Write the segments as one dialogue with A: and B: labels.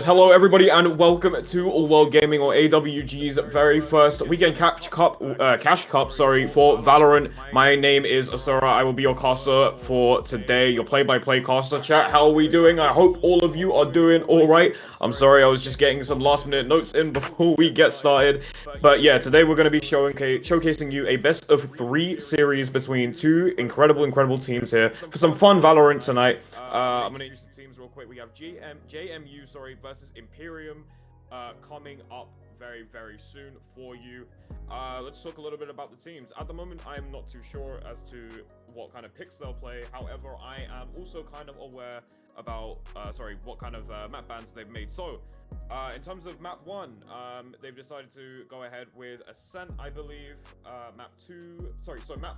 A: Hello, everybody, and welcome to All World Gaming, or AWG's very first weekend cash cup, for Valorant. My name is Asura. I will be your caster for today, your play-by-play caster. Chat, how are we doing? I hope all of you are doing all right. I'm sorry, I was just getting some last-minute notes in before we get started. But yeah, today we're going to be showcasing you a best-of-3 series between two incredible teams here for some fun Valorant tonight. I'm going to use the teams real quick. We have JMU, versus ImPerium coming up very soon for you. Let's talk a little bit about the teams. At the moment, I am not too sure as to what kind of picks they'll play. However, I am also kind of aware about what kind of map bans they've made. So in terms of map 1, they've decided to go ahead with Ascent, I believe. Map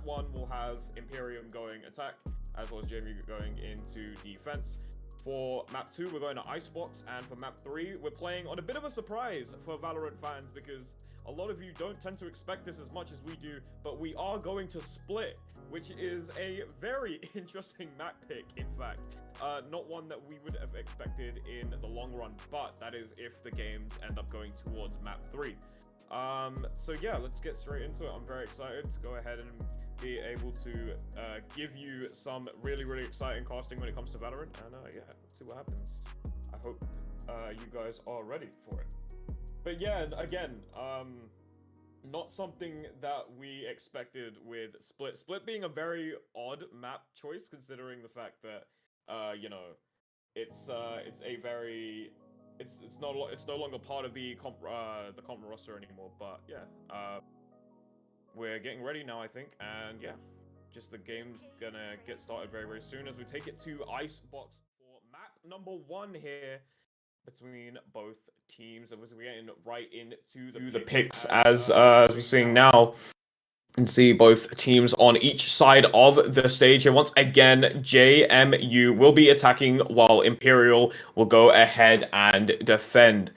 A: 1 will have ImPerium going attack, as well as JMU going into defense. For map 2, we're going to Icebox, and for map 3, we're playing on a bit of a surprise for Valorant fans, because a lot of you don't tend to expect this as much as we do, but we are going to Split, which is a very interesting map pick, in fact. Not one that we would have expected in the long run, but that is if the games end up going towards map 3. So yeah, let's get straight into it. I'm very excited to go ahead and be able to give you some really exciting casting when it comes to Valorant, and yeah, let's see what happens. I hope you guys are ready for it. But yeah, again, not something that we expected with Split. Split being a very odd map choice, considering the fact that you know, it's no longer part of the comp roster anymore. But yeah, we're getting ready now, I think, and yeah, just the game's gonna get started very soon as we take it to Icebox for map number 1 here between both teams. And we're getting right into the picks as we're seeing now. And see both teams on each side of the stage. And once again, JMU will be attacking while Imperial will go ahead and defend.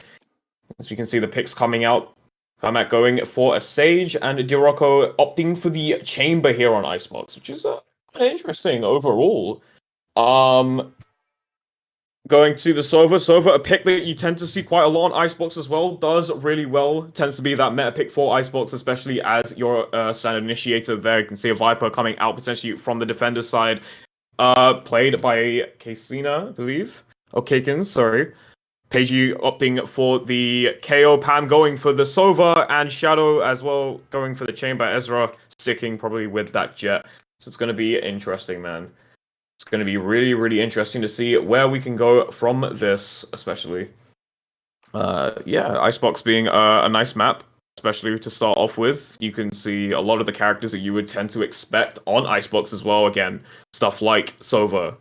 A: As you can see, the picks coming out. Kamak going for a Sage, and Dirocco opting for the Chamber here on Icebox, which is interesting overall. Going to the Sova, a pick that you tend to see quite a lot on Icebox as well, does really well, tends to be that meta pick for Icebox, especially as your standard initiator there. You can see a Viper coming out potentially from the defender side, played by Kasina, I believe. Oh, Kakins, sorry. Pagey opting for the KO, Pam going for the Sova, and Shadow as well going for the Chamber. Ezra sticking probably with that Jet. So it's going to be interesting, man. It's going to be really interesting to see where we can go from this, especially. Yeah, Icebox being a nice map, especially to start off with. You can see a lot of the characters that you would tend to expect on Icebox as well. Again, stuff like Sova,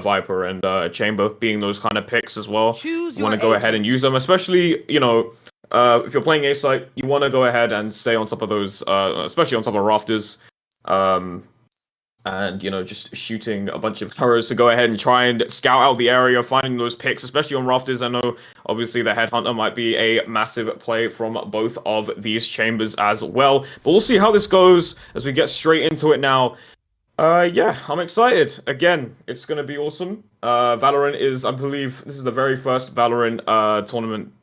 A: Viper, and Chamber being those kind of picks as well. You want to go ahead and use them, especially, you know, if you're playing A-Site, you want to go ahead and stay on top of those, especially on top of rafters. And, you know, just shooting a bunch of arrows to go ahead and try and scout out the area, finding those picks, especially on rafters. I know, obviously, the Headhunter might be a massive play from both of these chambers as well. But we'll see how this goes as we get straight into it now. Yeah, I'm excited. Again, it's going to be awesome. Valorant is, I believe, this is the very first Valorant tournament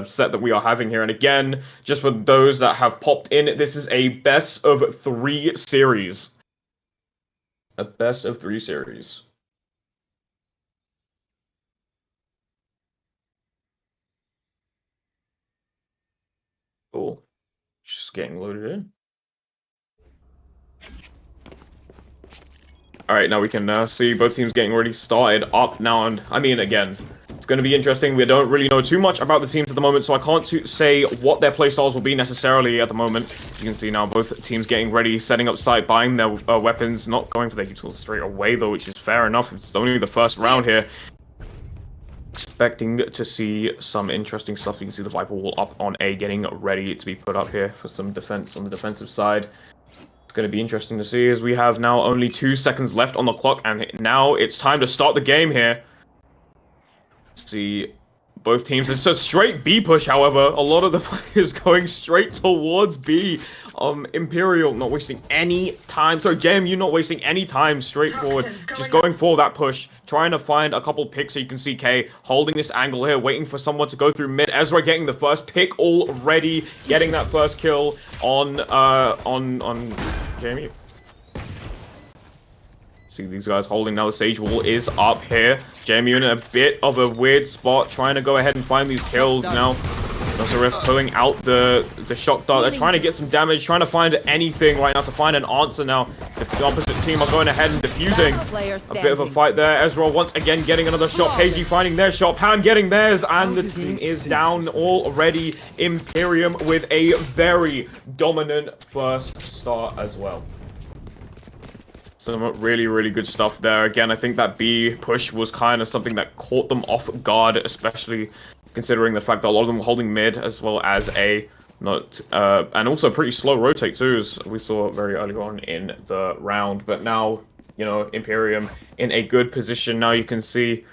A: set that we are having here. And again, just for those that have popped in, this is a best-of-3 series. A best-of-3 series. Cool. Just getting loaded in. Alright, now we can see both teams getting already started up now. And, I mean, again, it's going to be interesting. We don't really know too much about the teams at the moment, so I can't say what their playstyles will be necessarily at the moment. You can see now both teams getting ready, setting up site, buying their weapons, not going for their tools straight away, though, which is fair enough. It's only the first round here. Expecting to see some interesting stuff. You can see the Viper wall up on A, getting ready to be put up here for some defense on the defensive side. It's going to be interesting to see as we have now only 2 seconds left on the clock, and now it's time to start the game here. See Both teams. It's a straight B push, however. A lot of the players going straight towards B. Imperial not wasting any time. Sorry, JMU not wasting any time. Straightforward. Just going for that push. Trying to find a couple picks so you can see K holding this angle here. Waiting for someone to go through mid. Ezra getting the first pick already. Getting that first kill on JMU. See these guys holding now. The Sage Wall is up here. JMU in a bit of a weird spot, trying to go ahead and find these kills now. Nazareth pulling out the shock dart. They're trying to get some damage, trying to find anything right now to find an answer now. The opposite team are going ahead and defusing. A bit of a fight there. Ezra once again getting another shot. KG finding their shot. Pam getting theirs, and the team is down already. Imperium with a very dominant first start as well. Some really, really good stuff there. Again, I think that B push was kind of something that caught them off guard, especially considering the fact that a lot of them were holding mid as well as A. And also pretty slow rotate too, as we saw very early on in the round. But now, you know, Imperium in a good position. Now you can see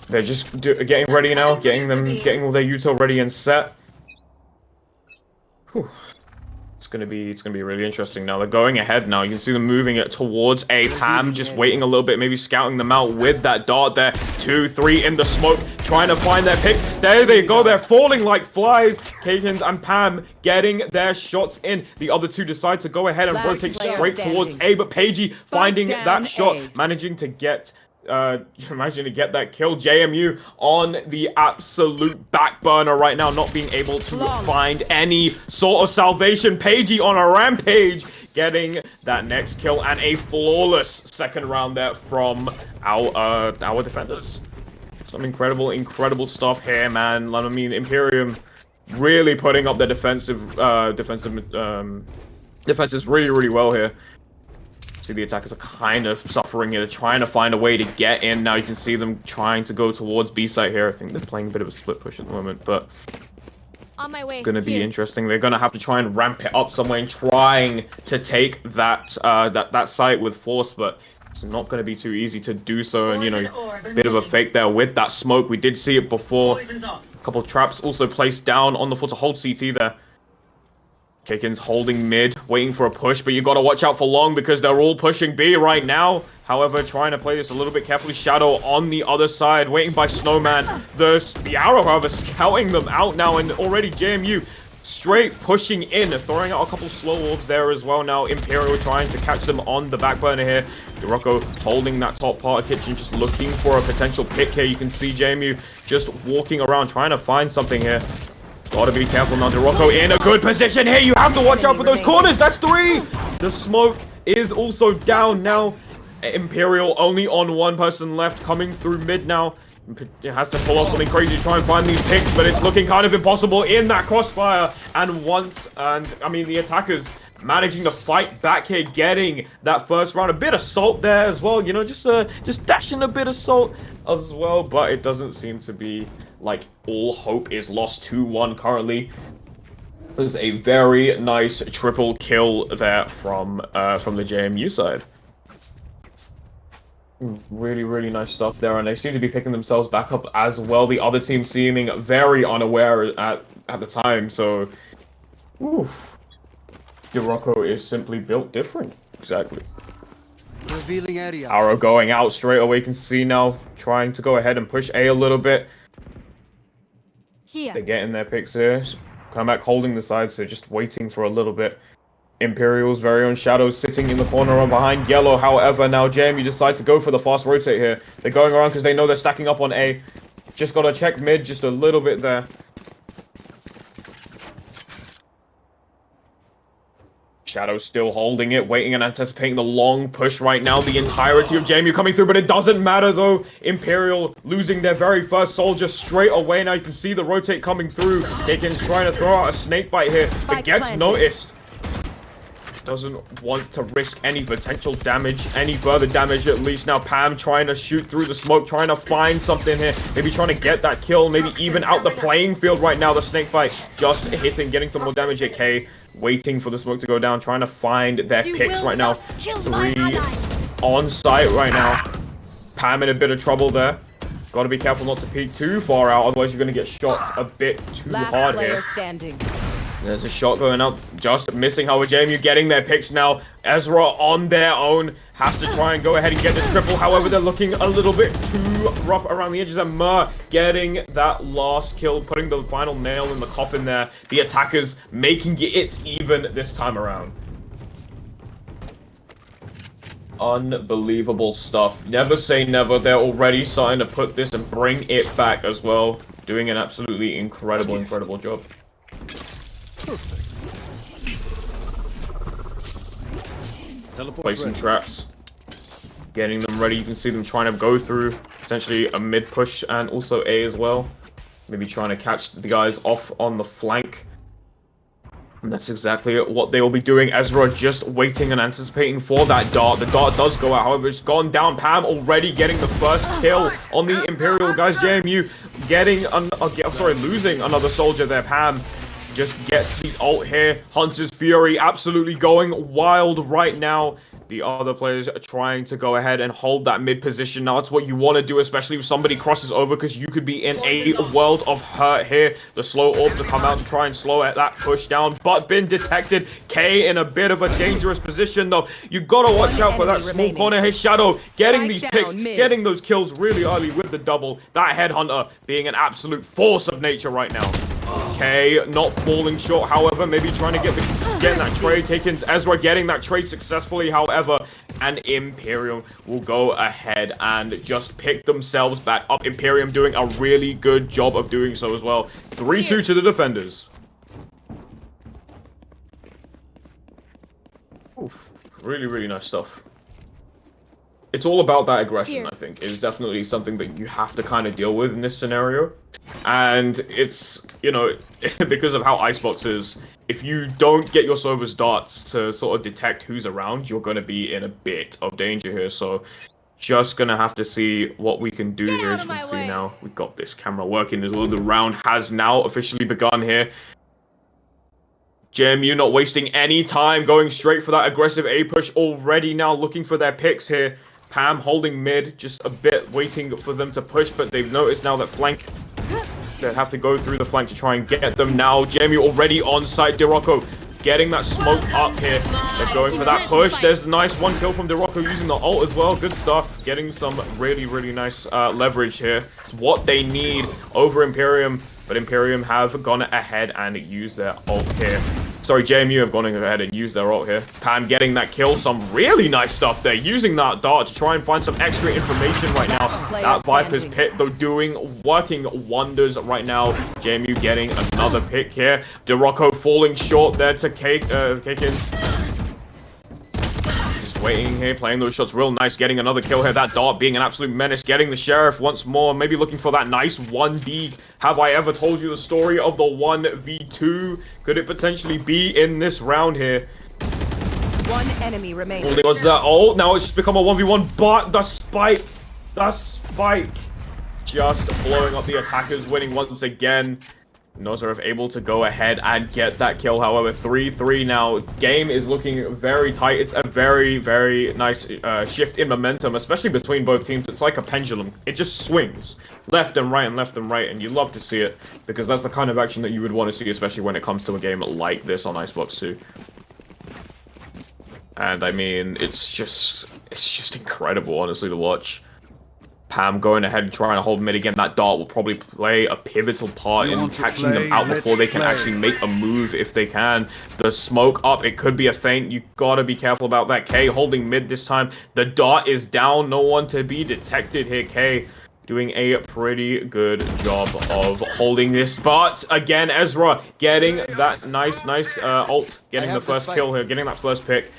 A: they're just getting ready now, getting all their util ready and set. Whew. It's gonna be really interesting now. They're going ahead now. You can see them moving it towards A. Pam just waiting a little bit, maybe scouting them out with that dart there. 2, 3 in the smoke, trying to find their picks. There they go. They're falling like flies. Kakins and Pam getting their shots in. The other two decide to go ahead and rotate straight towards A, but Pagey finding that shot, managing to get that kill. JMU on the absolute back burner right now, not being able to find any sort of salvation. Pagey on a rampage, getting that next kill and a flawless second round there from our defenders. Some incredible stuff here, man. I mean, Imperium really putting up their defenses really well here. See, the attackers are kind of suffering here. They're trying to find a way to get in. Now you can see them trying to go towards B site here. I think they're playing a bit of a split push at the moment, but
B: on my way.
A: It's going to be interesting. They're going to have to try and ramp it up somewhere and trying to take that that site with force, but it's not going to be too easy to do so. And, you know, a bit of a fake there with that smoke. We did see it before. A couple of traps also placed down on the floor to hold CT there. Kakin's holding mid, waiting for a push, but you got to watch out for Long because they're all pushing B right now. However, trying to play this a little bit carefully. Shadow on the other side, waiting by Snowman. The Arrow, however, scouting them out now, and already JMU straight pushing in, throwing out a couple slow orbs there as well. Now Imperial trying to catch them on the back burner here. Rocco holding that top part of kitchen, just looking for a potential pick here. You can see JMU just walking around, trying to find something here. Gotta be careful now. Rocco in a good position here. You have to watch out for those corners. That's 3. The smoke is also down now. Imperial only on one person left, coming through mid now. It has to pull off something crazy to try and find these picks, but it's looking kind of impossible in that crossfire. And I mean, the attackers managing to fight back here, getting that first round. A bit of salt there as well, you know, just dashing a bit of salt as well, but it doesn't seem to be like all hope is lost. 2-1 currently. There's a very nice triple kill there from the JMU side. Really nice stuff there, and they seem to be picking themselves back up as well. The other team seeming very unaware at the time, so Rocco is simply built different. Exactly.
C: Revealing area.
A: Arrow going out straight away. You can see now trying to go ahead and push A a little bit. They're getting their picks here. Come back holding the side, so just waiting for a little bit. Imperial's very own Shadow sitting in the corner and behind Yellow. However, now JMU decide to go for the fast rotate here. They're going around because they know they're stacking up on A. Just got to check mid just a little bit there. Shadow still holding it, waiting and anticipating the long push right now. The entirety of JMU coming through, but it doesn't matter though. Imperial losing their very first soldier straight away. Now you can see the rotate coming through. Kakin's trying to throw out a snake bite here, but gets noticed. Doesn't want to risk any potential damage, any further damage at least. Now Pam trying to shoot through the smoke, trying to find something here. Maybe trying to get that kill, maybe even out the playing field right now. The snake bite just hitting, getting some more damage at K. Waiting for the smoke to go down, trying to find their picks right now. 3 on site right now. Pam in a bit of trouble there. Gotta be careful not to peek too far out, otherwise you're gonna get shot a bit too hard here.
D: Standing.
A: There's a shot going out, just missing. However, JMU getting their picks now. Ezra on their own has to try and go ahead and get this triple. However, they're looking a little bit too rough around the edges. And Mer getting that last kill, putting the final nail in the coffin there. The attackers making it even this time around. Unbelievable stuff. Never say never. They're already starting to put this and bring it back as well. Doing an absolutely incredible job. Placing traps, getting them ready. You can see them trying to go through essentially a mid push and also A as well. Maybe trying to catch the guys off on the flank. And that's exactly what they will be doing. Ezra just waiting and anticipating for that dart. The dart does go out, however, it's gone down. Pam already getting the first kill on the Imperial guys. JMU getting, losing another soldier there. Pam just gets the ult here. Hunter's Fury absolutely going wild right now. The other players are trying to go ahead and hold that mid position. Now, it's what you want to do, especially if somebody crosses over, because you could be in a world of hurt here. The slow orb to come out to try and slow that push down, but been detected. K in a bit of a dangerous position, though. You got to watch out for that small corner. His Shadow getting these picks, getting those kills really early with the double. That Headhunter being an absolute force of nature right now. K not falling short, however, maybe trying to getting that trade taken. Ezra getting that trade successfully, however, and Imperium will go ahead and just pick themselves back up. Imperium doing a really good job of doing so as well. 3-2 to the defenders. Oof. Really nice stuff. It's all about that aggression, I think. It's definitely something that you have to kind of deal with in this scenario. And it's, you know, because of how Icebox is, if you don't get your Sova's darts to sort of detect who's around, you're going to be in a bit of danger here. So just going to have to see what we can do here. As you can see now, we've got this camera working as well. The round has now officially begun here. JMU not wasting any time, going straight for that aggressive A push already now, looking for their picks here. Pam holding mid, just a bit waiting for them to push, but they've noticed now that flank, they have to go through the flank to try and get them now. JMU already on site. Dirocco getting that smoke up here. They're going for that push. There's a nice one kill from Dirocco using the ult as well. Good stuff. Getting some really nice leverage here. It's what they need over Imperium, but Imperium have gone ahead and used their ult here. Sorry, JMU have gone ahead and used their ult here. Pam getting that kill. Some really nice stuff there. Using that dart to try and find some extra information right now. That Viper's pit, though, working wonders right now. JMU getting another pick here. Dirocco falling short there to Kakins. Just waiting here, playing those shots real nice. Getting another kill here. That dart being an absolute menace. Getting the Sheriff once more. Maybe looking for that nice 1D. Have I ever told you the story of the 1v2? Could it potentially be in this round here?
D: One enemy remaining.
A: Holding on to that ult. Now it's just become a 1v1, but the spike just blowing up the attackers, winning once again. Nozaref able to go ahead and get that kill, however, 3-3 now. Game is looking very tight. It's a very nice shift in momentum, especially between both teams. It's like a pendulum. It just swings left and right, and you love to see it, because that's the kind of action that you would want to see, especially when it comes to a game like this on Icebox 2. And I mean, it's just incredible, honestly, to watch. Pam going ahead and trying to hold mid again. That dart will probably play a pivotal part in catching them out before they can actually make a move if they can. The smoke up, it could be a feint. You gotta be careful about that. K holding mid this time. The dart is down. No one to be detected here. K doing a pretty good job of holding this. But again, Ezra getting that nice ult. Getting the first kill here. Getting that first pick.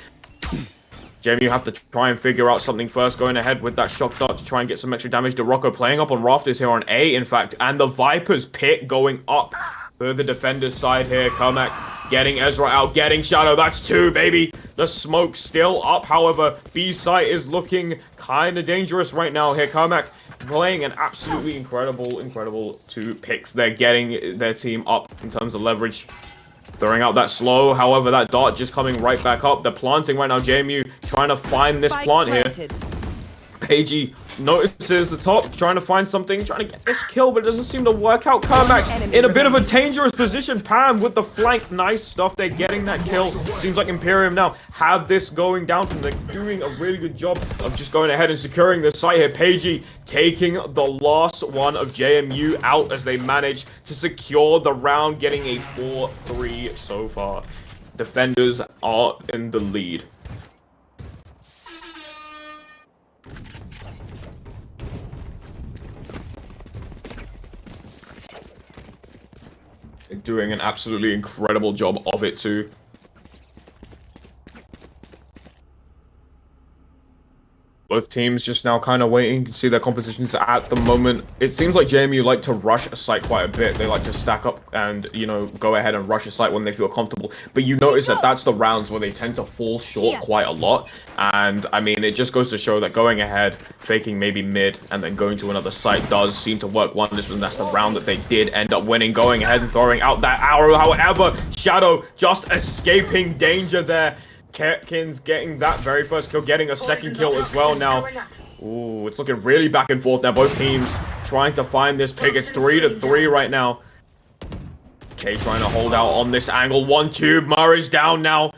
A: JMU have to try and figure out something first, going ahead with that shock dart to try and get some extra damage. Dirocco playing up on rafters here on A, in fact, and the Viper's pit going up for the defender's side here. Kermac getting Ezra out, getting Shadow. That's 2, baby. The smoke still up, however, B site is looking kind of dangerous right now here. Kermac playing an absolutely incredible 2 picks. They're getting their team up in terms of leverage. Throwing out that slow, however, that dart just coming right back up. They're planting right now. JMU trying to find this plant here. Pagey notices the top, trying to find something, trying to get this kill, but it doesn't seem to work out. Comeback in a bit of a dangerous position. Pam with the flank, nice stuff. They're getting that kill. Seems like ImPerium now have this going down from them. They're doing a really good job of just going ahead and securing the site here. Pagey taking the last one of JMU out as they manage to secure the round, getting a 4-3 so far. Defenders are in the lead. Doing an absolutely incredible job of it too. Both teams just now kind of waiting to see their compositions at the moment. It seems like JMU like to rush a site quite a bit. They like to stack up and, you know, go ahead and rush a site when they feel comfortable. But you notice that that's the rounds where they tend to fall short quite a lot. And, I mean, it just goes to show that going ahead, faking maybe mid, and then going to another site does seem to work wonders. And that's the round that they did end up winning, going ahead and throwing out that arrow. However, Shadow just escaping danger there. Kerkins getting that very first kill, getting a second kill as well now. Ooh, it's looking really back and forth now. Both teams trying to find this pick. It's 3-3 right now. K trying to hold out on this angle. 1-2. Murray's down now.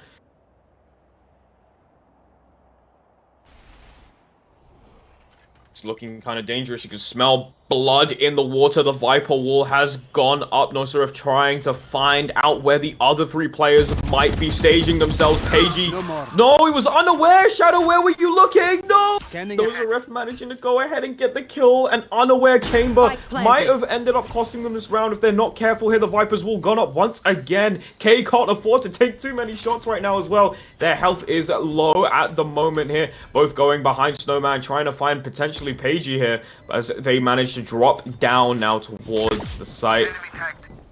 A: It's looking kind of dangerous. You can smell blood in the water. The Viper wall has gone up. Nosarif trying to find out where the other three players might be staging themselves. Pagey. No, he was unaware. Shadow, where were you looking? No. Nosarif managing to go ahead and get the kill. An unaware Chamber might have ended up costing them this round if they're not careful here. The Viper's wall gone up once again. K can't afford to take too many shots right now as well. Their health is low at the moment here. Both going behind Snowman, trying to find potentially Pagey here as they manage to drop down now towards the site.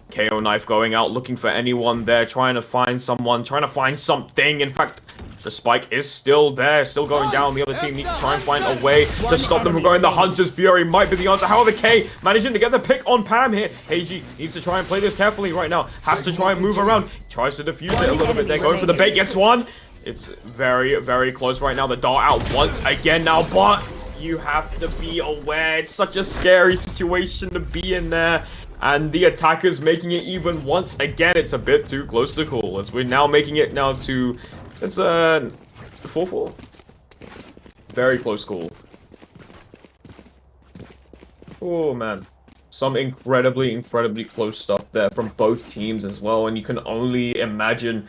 A: KO knife going out, looking for anyone there, trying to find someone, trying to find something. In fact, the spike is still there, still going down. The other team needs to try and find a way to stop them from going. The Hunter's Fury might be the answer. However, K managing to get the pick on Pam here. Heiji needs to try and play this carefully right now. Has to try and move around. Tries to defuse it a little bit there. Going for the bait, gets one. It's very, very close right now. The dart out once again now, but you have to be aware. It's such a scary situation to be in there. And the attackers making it even once again. It's a bit too close to call. As we're now making it now to... It's a 4-4. Very close call. Oh, man. Some incredibly close stuff there from both teams as well. And you can only imagine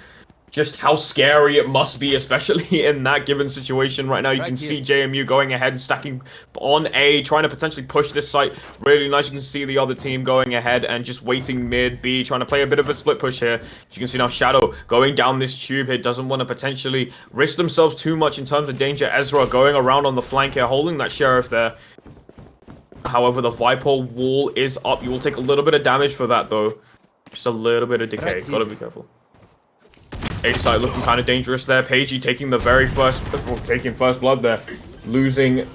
A: just how scary it must be, especially in that given situation right now. You can see JMU going ahead and stacking on A, trying to potentially push this site really nice. You can see the other team going ahead and just waiting mid B, trying to play a bit of a split push here. As you can see now, Shadow going down this tube here, doesn't want to potentially risk themselves too much in terms of danger. Ezra going around on the flank here, holding that Sheriff there. However, the Viper wall is up. You will take a little bit of damage for that, though. Just a little bit of decay. Gotta be careful. A side looking kind of dangerous there. Pagey taking the very first, taking first blood there. Losing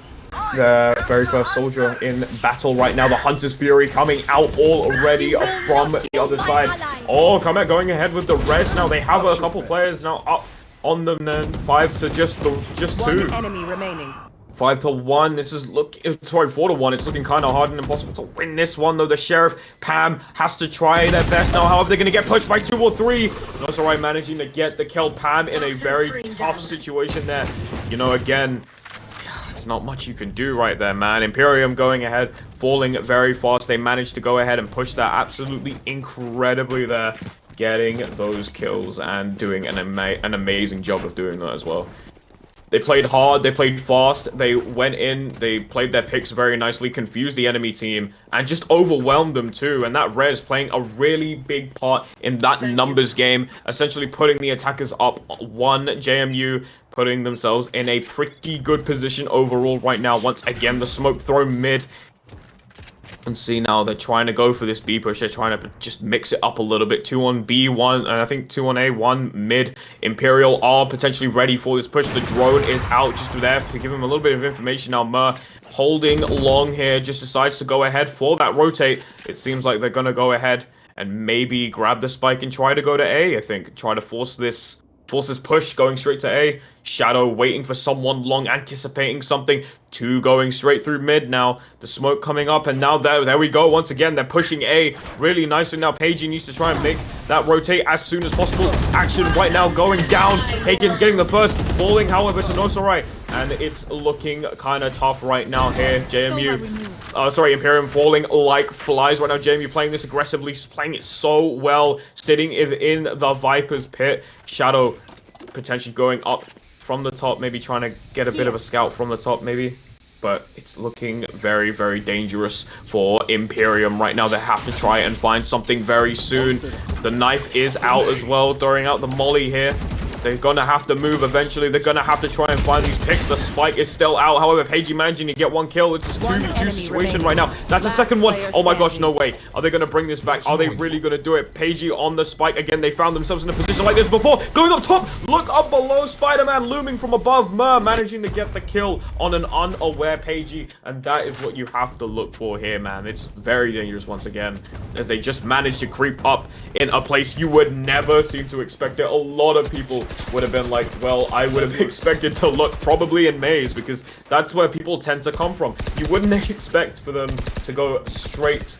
A: the very first soldier in battle right now. The Hunter's Fury coming out already from the other side. Oh, Comet going ahead with the res. Now they have a couple players now up on them then. 5 to just 2.
D: One enemy remaining.
A: 5-1. This is 4-1. It's looking kind of hard and impossible to win this one, though. The Sheriff, Pam, has to try their best now. However, they're going to get pushed by 2 or 3. That's all right, managing to get the kill. Pam in a very tough situation there. You know, again, there's not much you can do right there, man. ImPerium going ahead, falling very fast. They managed to go ahead and push that absolutely incredibly there, getting those kills and doing an amazing job of doing that as well. They played hard, they played fast, they went in, they played their picks very nicely, confused the enemy team, and just overwhelmed them too. And that res playing a really big part in that numbers game, essentially putting the attackers up 1. JMU putting themselves in a pretty good position overall right now. Once again, the smoke thrown mid. And see now they're trying to go for this B push. They're trying to just mix it up a little bit. 2 on B, 1, and I think 2 on A, 1 mid. Imperial are potentially ready for this push. The drone is out just there to give him a little bit of information. Now Mur holding long here, just decides to go ahead for that rotate. It seems like they're going to go ahead and maybe grab the spike and try to go to A, I think. Try to force this Forces push, going straight to A. Shadow waiting for someone long, anticipating something. 2 going straight through mid now. The smoke coming up, and now there we go. Once again, they're pushing A really nicely now. Pagey needs to try and make that rotate as soon as possible. Action right now going down. Haken's getting the first, falling, however, to Nosarai. And it's looking kind of tough right now here. JMU, ImPerium falling like flies right now. JMU playing this aggressively, playing it so well, sitting in the Viper's pit. Shadow potentially going up from the top, maybe trying to get a bit of a scout from the top, maybe. But it's looking very, very dangerous for ImPerium right now. They have to try and find something very soon. The knife is out as well, throwing out the molly here. They're gonna have to move eventually. They're gonna have to try and find these picks. The spike is still out. However, Pagey managing to get 1 kill. It's a 2v2 situation right now. That's a second one. Oh my gosh, no way. Are they gonna bring this back? Are they really gonna do it? Pagey on the spike again. They found themselves in a position like this before. Going up top. Look up below. Spider-Man looming from above. Mer managing to get the kill on an unaware Pagey. And that is what you have to look for here, man. It's very dangerous once again, as they just managed to creep up in a place you would never seem to expect it. A lot of people would have been like, well, I would have expected to look probably in maze, because that's where people tend to come from. You wouldn't expect for them to go straight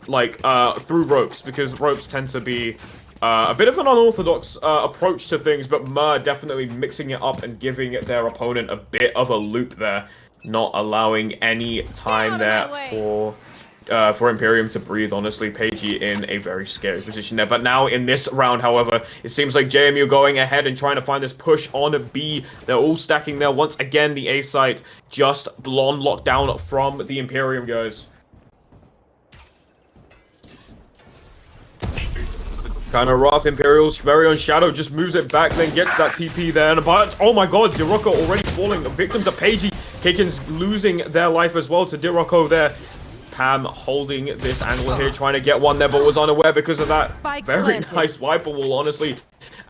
A: like through ropes, because ropes tend to be a bit of an unorthodox approach to things, but Mer definitely mixing it up and giving their opponent a bit of a loop there, not allowing any time there for ImPerium to breathe. Honestly, Pagey in a very scary position there. But now in this round, however, it seems like JMU going ahead and trying to find this push on a B. They're all stacking there. Once again, the A site just blonde locked down from the ImPerium guys. Kind of rough. Imperial's very on Shadow, just moves it back, then gets that TP there. But oh my god, Dirocco already falling victim to Pagey. Kaken's losing their life as well to Dirocco there. Pam holding this angle here, trying to get one there, but was unaware because of that very nice Viper wall, honestly.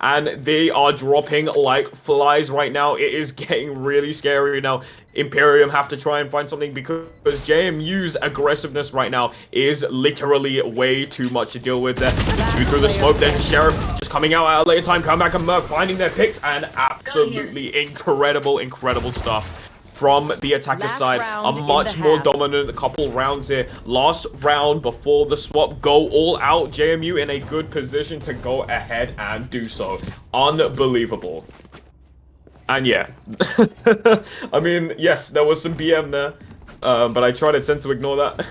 A: And they are dropping like flies right now. It is getting really scary now. ImPerium have to try and find something, because JMU's aggressiveness right now is literally way too much to deal with there. 2 through the smoke, then Sheriff just coming out at a later time, come back and Murph finding their picks, and absolutely incredible stuff from the attacker side. A much more dominant couple rounds here. Last round before the swap, go all out. JMU in a good position to go ahead and do so. Unbelievable. And yeah, I mean, yes, there was some BM there, but I try to tend to ignore that.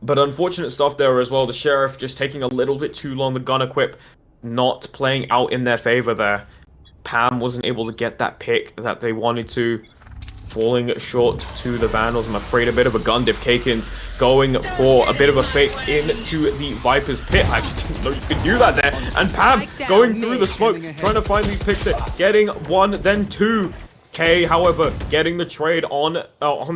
A: But unfortunate stuff there as well. The Sheriff just taking a little bit too long. The gun equip not playing out in their favor there. Pam wasn't able to get that pick that they wanted to, falling short to the Vandals. I'm afraid a bit of a gun diff. Kaken's going for a bit of a fake into the Viper's pit. I actually didn't know you could do that there. And Pam going through the smoke, trying to find these picks there, getting 1, then 2. K, however, getting the trade on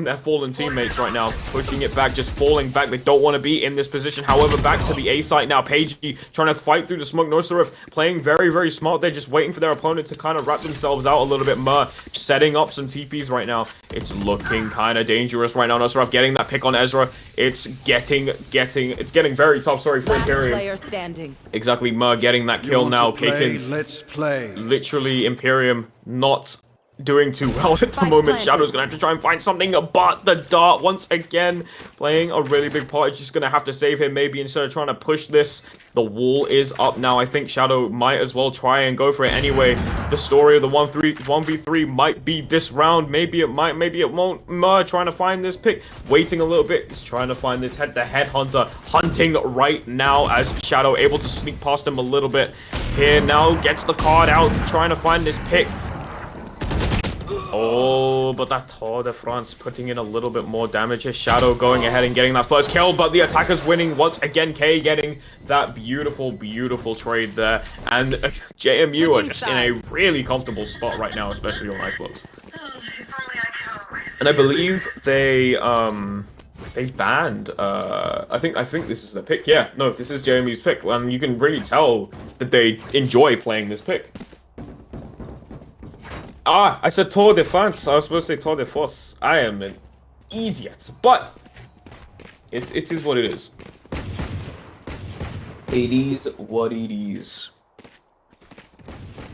A: their fallen teammates right now, pushing it back, just falling back. They don't want to be in this position. However, back to the A site now. Pagey trying to fight through the smoke. Nosarif playing very, very smart. They're just waiting for their opponent to kind of wrap themselves out a little bit more, setting up some TPs right now. It's looking kind of dangerous right now. Nosarif getting that pick on Ezra. It's getting very tough. Sorry for ImPerium. Exactly, Mer getting that kill now. Kaken's literally ImPerium not doing too well at the moment. Shadow's gonna have to try and find something, but the dart once again playing a really big part. It's just gonna have to save him maybe instead of trying to push this. The wall is up now. I think Shadow might as well try and go for it anyway. The story of the 1v3 might be this round. Maybe it might, maybe it won't. Mer trying to find this pick, waiting a little bit. He's trying to find this the headhunter hunting right now, as Shadow able to sneak past him a little bit here. Now gets the card out, trying to find this pick. Oh, but that Tour de France putting in a little bit more damage here. Shadow going ahead and getting that first kill, but the attacker's winning once again. K getting that beautiful trade there. And JMU are just in a really comfortable spot right now, especially on Icebox. And I believe they banned, I think this is the pick. Yeah, no, this is JMU's pick. You can really tell that they enjoy playing this pick. Ah, I said Tour de France. I was supposed to say Tour de Force. I am an idiot, but it is what it is. It is what it is.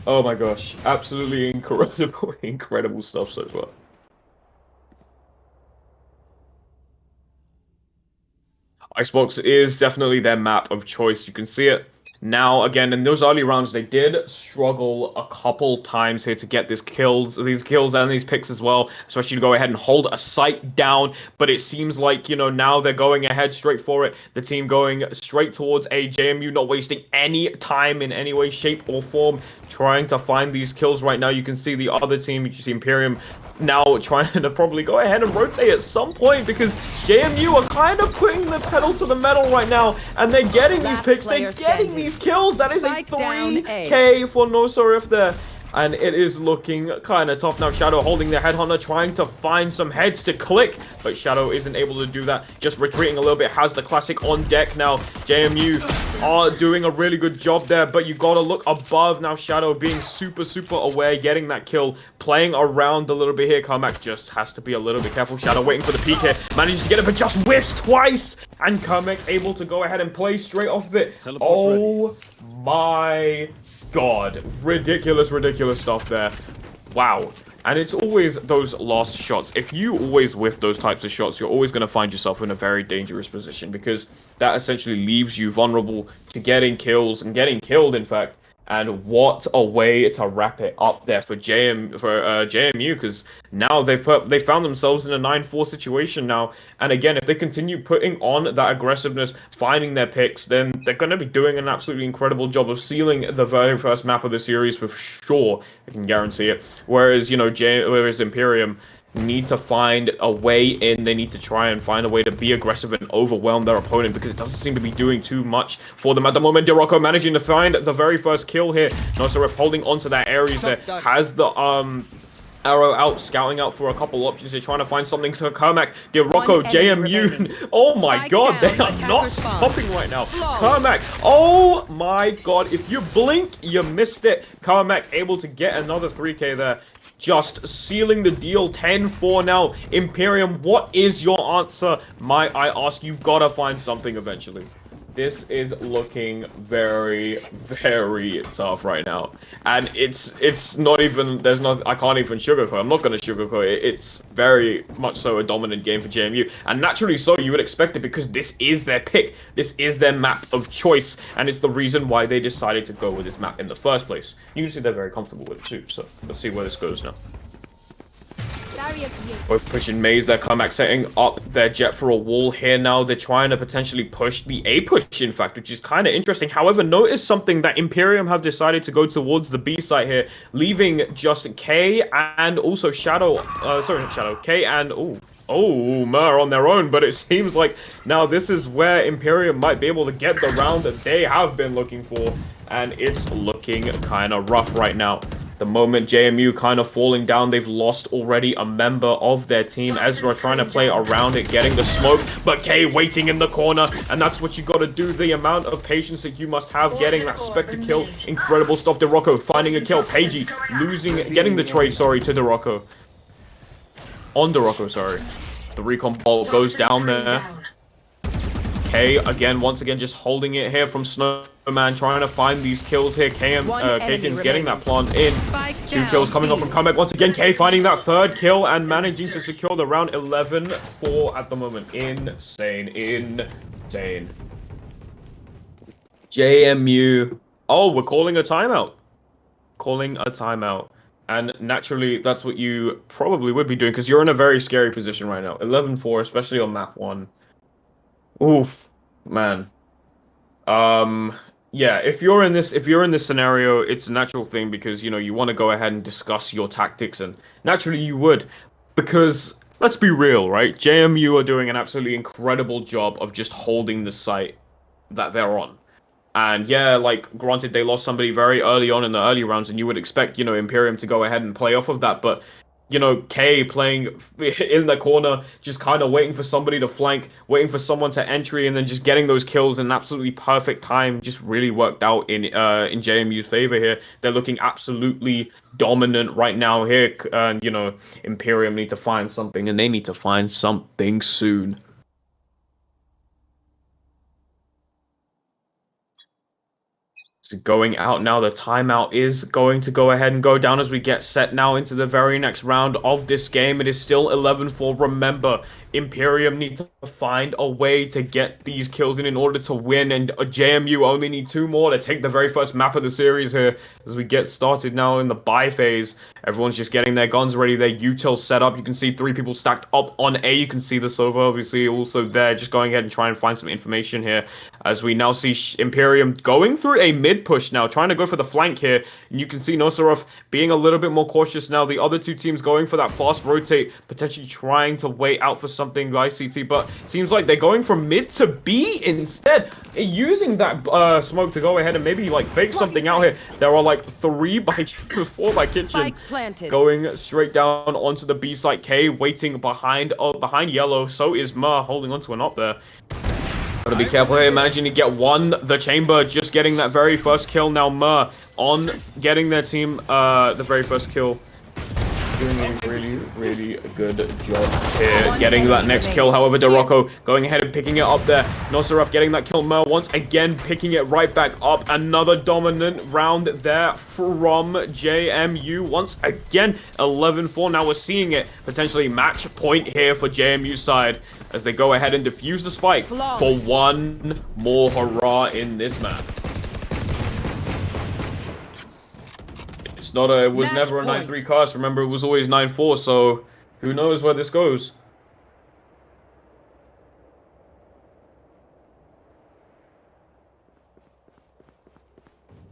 A: Oh my gosh, absolutely incredible, incredible stuff so far. Icebox is definitely their map of choice. You can see it now. Again, in those early rounds, they did struggle a couple times here to get these kills and these picks as well, especially to go ahead and hold a site down. But it seems like, now they're going ahead straight for it. The team going straight towards a JMU, not wasting any time in any way, shape, or form, trying to find these kills right now. You can see the other team, you see ImPerium, now trying to probably go ahead and rotate at some point because JMU are kind of putting the pedal to the metal right now, and they're getting these picks, they're getting these kills. That is a 3K for Nosorif there. And it is looking kind of tough now. Shadow holding the Headhunter, trying to find some heads to click, but Shadow isn't able to do that. Just retreating a little bit, has the classic on deck now. JMU are doing a really good job there, but you gotta look above now. Shadow being super aware, getting that kill, playing around a little bit here. Carmack just has to be a little bit careful. Shadow waiting for the peek here, manages to get it, but just whiffs twice, and Carmack able to go ahead and play straight off of it. Oh my god, ridiculous stuff there. Wow. And it's always those last shots. If you always whiff those types of shots, you're always going to find yourself in a very dangerous position, because that essentially leaves you vulnerable to getting kills and getting killed, in fact. And what a way to wrap it up there for JMU, because now they found themselves in a 9-4 situation now. And again, if they continue putting on that aggressiveness, finding their picks, then they're going to be doing an absolutely incredible job of sealing the very first map of the series for sure. I can guarantee it. Whereas, whereas ImPerium need to find a way in. They need to try and find a way to be aggressive and overwhelm their opponent, because it doesn't seem to be doing too much for them at the moment. Dirocco managing to find the very first kill here. Nosoref holding onto that Ares there, has the arrow out, scouting out for a couple options. They're trying to find something. So Kermac, Dirocco, JMU. Oh my god, they are not stopping right now. Kermac, oh my god, if you blink, you missed it. Kermac able to get another 3K there. Just sealing the deal. 10-4 now. ImPerium, what is your answer? Might I ask? You've got to find something eventually. This is looking very tough right now. And it's not even, I can't even sugarcoat. I'm not going to sugarcoat it. It's very much so a dominant game for JMU. And naturally so, you would expect it, because this is their pick. This is their map of choice. And it's the reason why they decided to go with this map in the first place. Usually they're very comfortable with it too. So let's see where this goes now. Both pushing maze, their comeback, setting up their jet for a wall here now. They're trying to potentially push the A push, in fact, which is kind of interesting. However, notice something, that ImPerium have decided to go towards the B site here, leaving just K and also Shadow, sorry, not Shadow, K and, Mer on their own. But it seems like now this is where ImPerium might be able to get the round that they have been looking for, and it's looking kind of rough right now. The moment JMU kind of falling down, they've lost already a member of their team. Ezra trying to play around it, getting the smoke, but Kay waiting in the corner, and that's what you got to do. The amount of patience that you must have getting that Spectre kill. Incredible stuff. Dirocco finding a kill. Pagey getting the trade, sorry, to Dirocco. On Dirocco, sorry. The recon ball goes down there. K again, once again, just holding it here from Snowman, trying to find these kills here. K-Kin's getting that plant in. 2 kills coming off from comeback. Once again, K finding that 3rd kill and managing to secure the round. 11-4 at the moment. Insane. JMU. Oh, we're calling a timeout. And naturally, that's what you probably would be doing, because you're in a very scary position right now. 11-4, especially on map 1. Oof, man. Yeah, if you're in this scenario, it's a natural thing, because you want to go ahead and discuss your tactics, and naturally you would, because let's be real, right? JMU are doing an absolutely incredible job of just holding the site that they're on. And yeah, like, granted, they lost somebody very early on in the early rounds, and you would expect, ImPerium to go ahead and play off of that, but K playing in the corner, just kind of waiting for somebody to flank, waiting for someone to entry, and then just getting those kills in an absolutely perfect time, just really worked out in JMU's favor here. They're looking absolutely dominant right now here, and ImPerium need to find something, and they need to find something soon. So going out now, the timeout is going to go ahead and go down as we get set now into the very next round of this game. It is still 11-4. Remember, ImPerium need to find a way to get these kills in order to win, and JMU only need 2 more to take the very first map of the series here as we get started now in the buy phase. Everyone's just getting their guns ready, their util set up. You can see 3 people stacked up on A. You can see the Sova obviously also there, just going ahead and trying to find some information here as we now see ImPerium going through a mid push now, trying to go for the flank here. And you can see Nosarov being a little bit more cautious now. The other 2 teams going for that fast rotate, potentially trying to wait out for something by CT, but seems like they're going from mid to B instead, using that smoke to go ahead and maybe like fake something out here. There are like 4 by Kitchen going straight down onto the B site. K waiting behind yellow. So is Mer holding onto an up there. Gotta be careful here, managing to get the chamber, just getting that very first kill. Now Mer on getting their team the very first kill. Doing a really good job here, getting that next kill. However, Dorocco going ahead and picking it up there. Nosarov getting that kill. Mer once again picking it right back up. Another dominant round there from JMU. Once again, 11-4. Now we're seeing it potentially match point here for JMU side as they go ahead and defuse the spike for 1 more hurrah in this map. It was never a 9-3 cast. Remember, it was always 9-4, so who knows where this goes.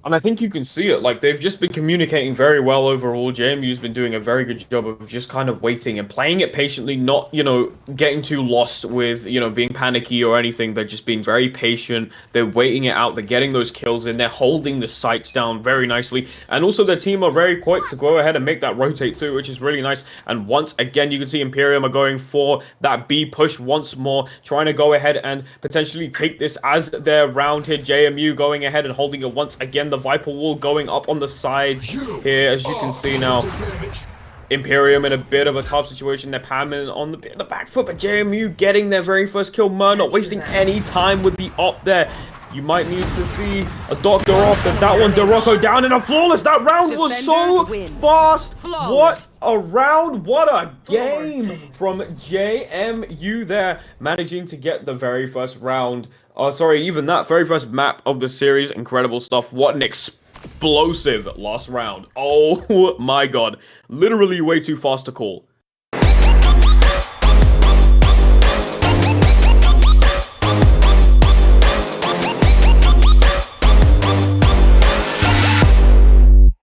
A: And I think you can see it, like, they've just been communicating very well overall. JMU's been doing a very good job of just kind of waiting and playing it patiently, not, getting too lost with, being panicky or anything. They're just being very patient. They're waiting it out. They're getting those kills in. They're holding the sights down very nicely. And also their team are very quick to go ahead and make that rotate too, which is really nice. And once again, you can see ImPerium are going for that B push once more, trying to go ahead and potentially take this as their round here. JMU going ahead and holding it once again. The Viper wall going up on the sides here, as you can see now. ImPerium in a bit of a tough situation. They're pamming on the back foot, but JMU getting their very first kill. Mer not wasting any time with the op there. You might need to see a doctor off that one. Dorocco down in a flawless. That round was so fast. What a round. What a game from JMU there. Managing to get the very first round. Even that very first map of the series. Incredible stuff. What an explosive last round. Oh my god. Literally way too fast to call.